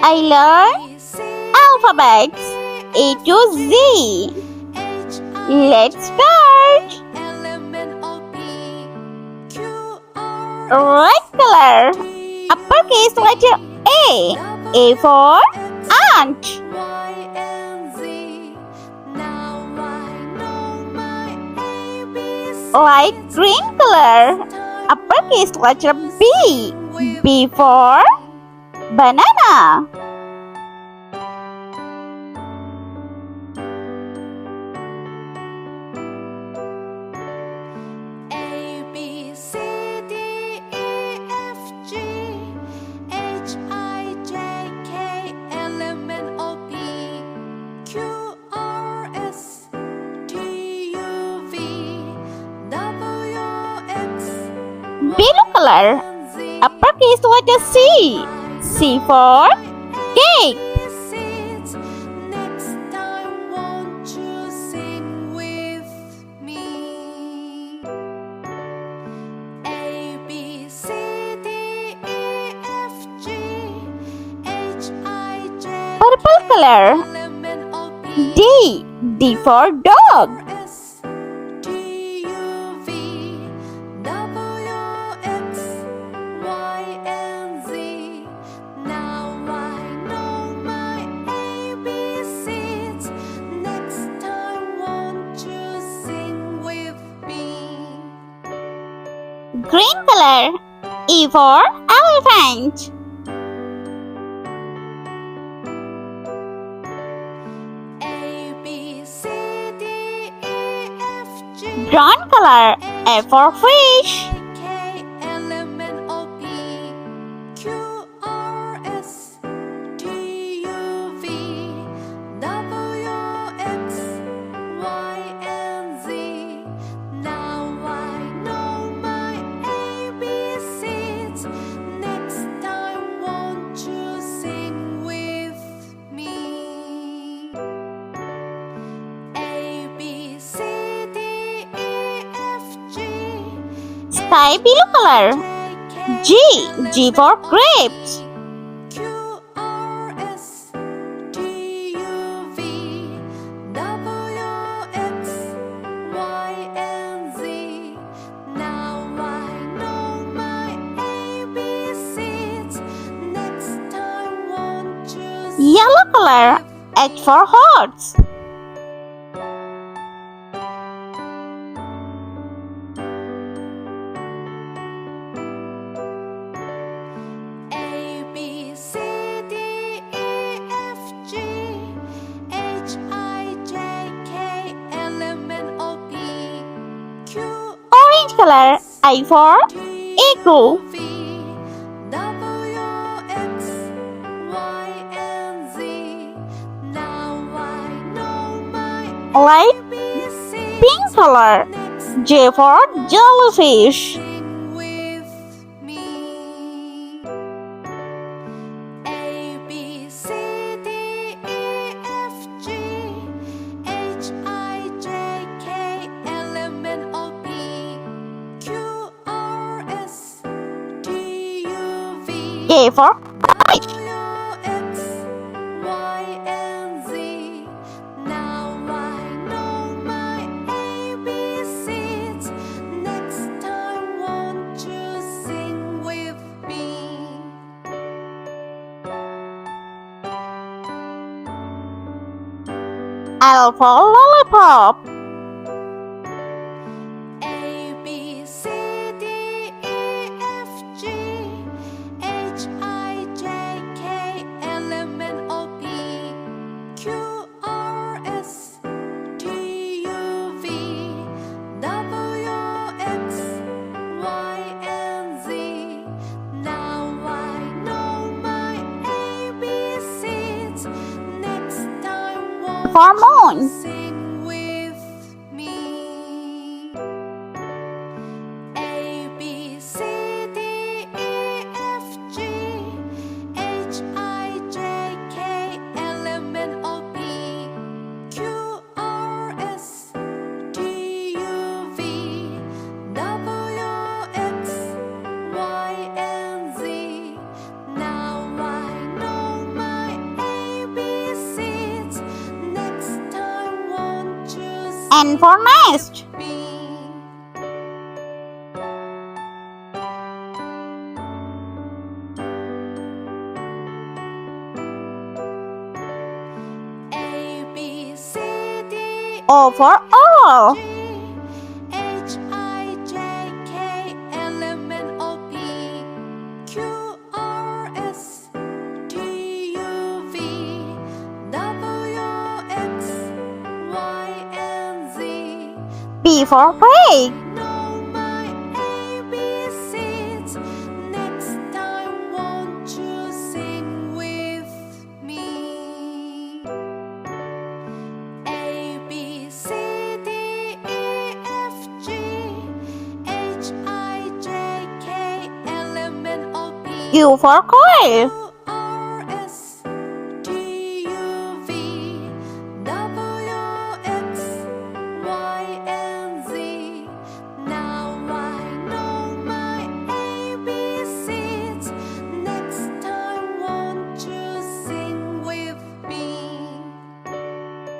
I learned alphabets A to Z. Let's start. Red color. Uppercase letter A. A for ant. Light green color. Uppercase letter B. B for banana. Blue color. Uppercase letter C. C for cake. Purple color. D. D for dog. Green color. E for elephant. Brown color. F for fish. Sky blue color. G. G for grapes. Yellow color. H for horse. Orange color. I for eagle. Light pink color. J for jellyfish. K for kite. L for lollipop. For moon. N for nest. O for owl. B for pig. Q for quail.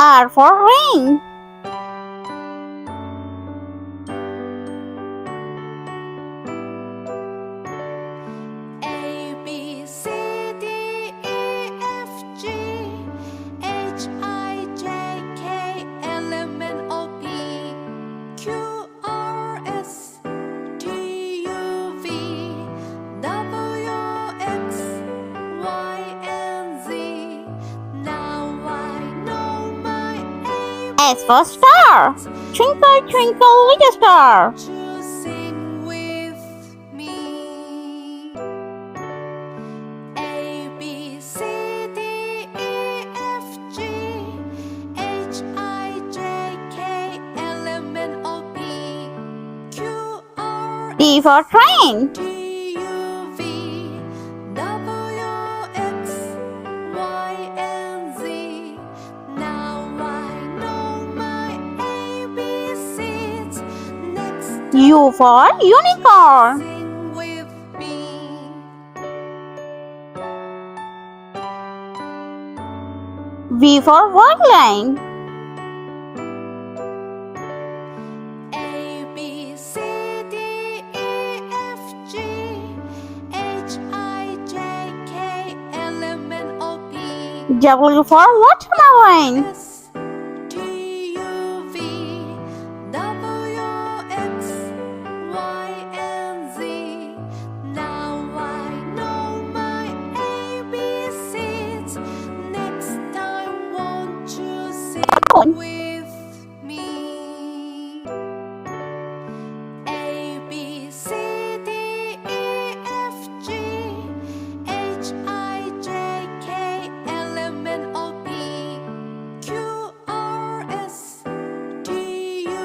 R for ring. S for star. Twinkle, twinkle, little star. T for train. U for unicorn. V for violin. W for watermelon.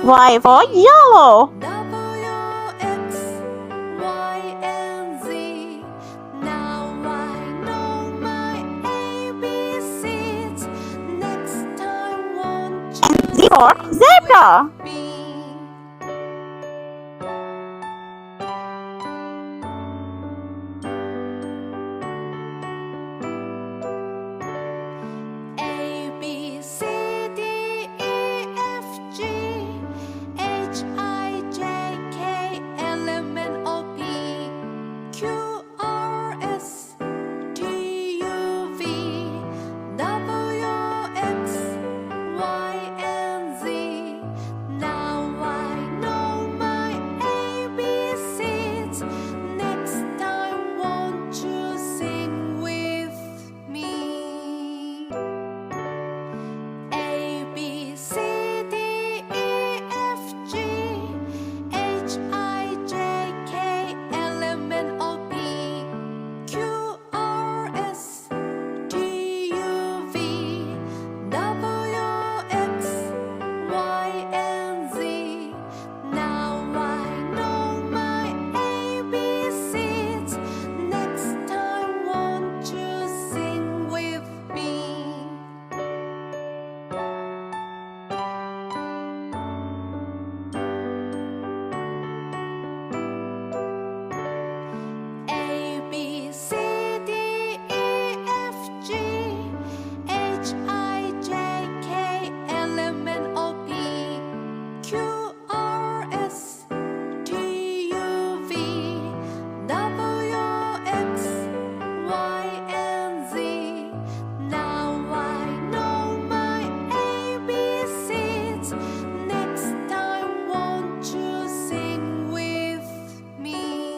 Y for yellow. Z for zebra.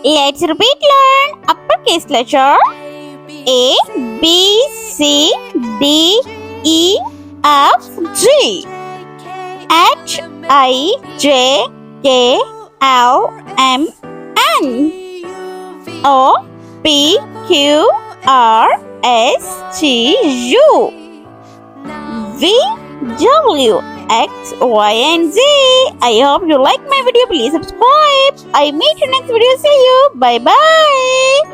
Let's repeat learn uppercase letter A, B, C, D, E, F, G, H, I, J, K, L, M, N, O, P, Q, R, S, T, U, V, W, X, Y, and Z. I hope you like my video. Please subscribe. I meet you next video. See you. Bye bye.